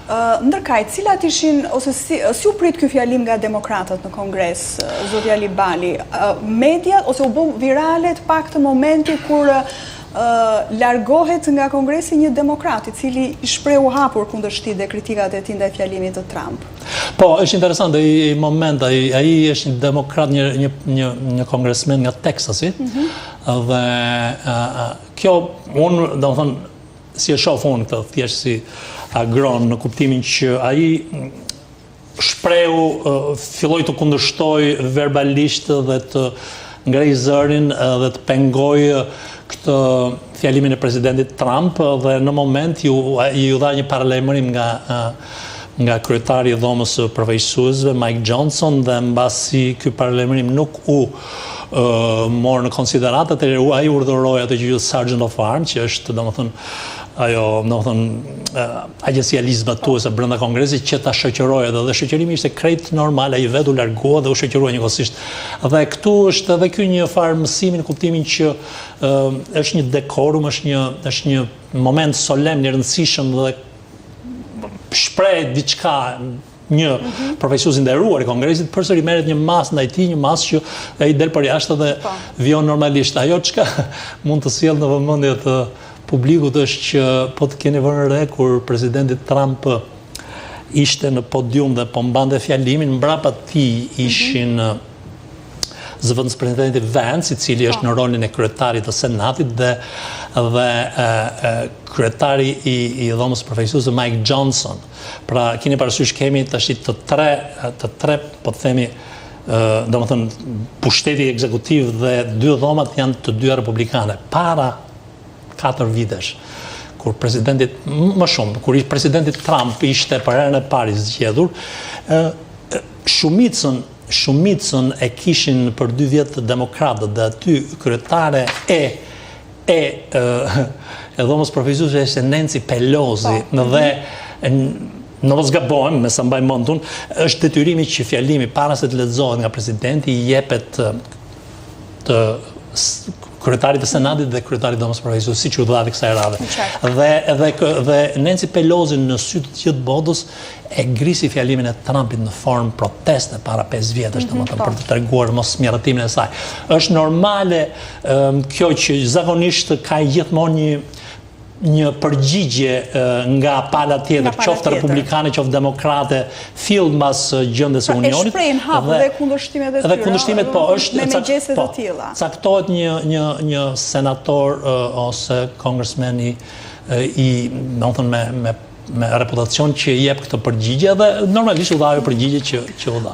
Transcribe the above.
Ndërkaj, cilat ishin, ose si u prit ky fjalim nga demokratët në Kongres, zoti Ali Bali? Media, ose u bë virale të paktën momenti kur largohet nga Kongresi një demokrat, I cili I shprehu hapur kundërshtit dhe kritikat e tij ndaj fjalimit të Trump. Po, është interesant, ai moment, ai është një demokrat, një kongresmen nga Texasi, dhe kjo, unë, domethënë, si e shoh unë këtë thjesht si agron në kuptimin që ai shprehu, filloi të kundërshtoj verbalisht dhe të ngrej zërin dhe të pengoj këtë fjalimin e presidentit Trump dhe në moment ju dha një paralajmërim nga kryetari I dhomës së përfaqësuesve Mike Johnson dhe mbasi ky paralajmërim nuk u morë në konsiderat, atëherë ai urdhëroi atë që quhet Sergeant of Arms, që është agjencia ligjzbatuese brenda Kongresit që ta shoqërojë dhe shoqërimi ishte krejt normal, ai vetë u largua dhe u shoqërua njëkohësisht. Dhe këtu është edhe ky një farë mësimi në kuptimin që është një dekorum, është një moment solemn I rëndësishëm dhe shpreh diçka një profesues I nderuar I Kongresit, përsëri merret një masë ndaj tij, një masë që ai del për jashtë dhe vijon normalisht. Ajo çka mund të sjell në vëmendje të publikut është që po të keni vënë re kur presidenti Trump ishte në podium dhe po mbante fjalimin, mbrapa tij ishin zëvendës presidenti Vance, I cili është në rolin e kryetarit të Senatit dhe kryetari I dhomës përfaqësuese Mike Johnson. Pra keni parasysh kemi tash të tre po të themi domethënë pushteti ekzekutiv dhe dy dhomat janë të dyja republikane. Para 4 vitesh kur kur presidenti Trump ishte për herën e parë I zgjedhur, shumicën e kishin për 2 vjet demokratët dhe aty kryetare e dhomës përfaqësuese ishte Nancy Pelosi dhe në mos gabojmë, me sa mbaj mend unë, është detyrimi që fjalimi para se të lexohet nga presidenti I jepet të kryetarit të Senatit dhe kryetarit dhomës përfaqësuese, siç u dhati kësaj radhe. Dhe Nancy Pelosi në sy të gjithë botës e grisi fjalimin e Trumpit në formë proteste para 5 vjetësh, domethënë për të treguar mos miratimin e saj. Është normale kjo që zakonisht ka gjithmonë një përgjigje nga pala tjetër, qoftë republikane, qoftë demokrate, fill mbas gjendjes së Unionit. E shprehin hap dhe kundërshtimet e tyre. Dhe kundërshtimet po është me mëngjeset të tilla. Caktohet një senator ose congressman domethënë me reputacion që jep këtë përgjigje dhe normalisht u dha ajo përgjigje që u dha.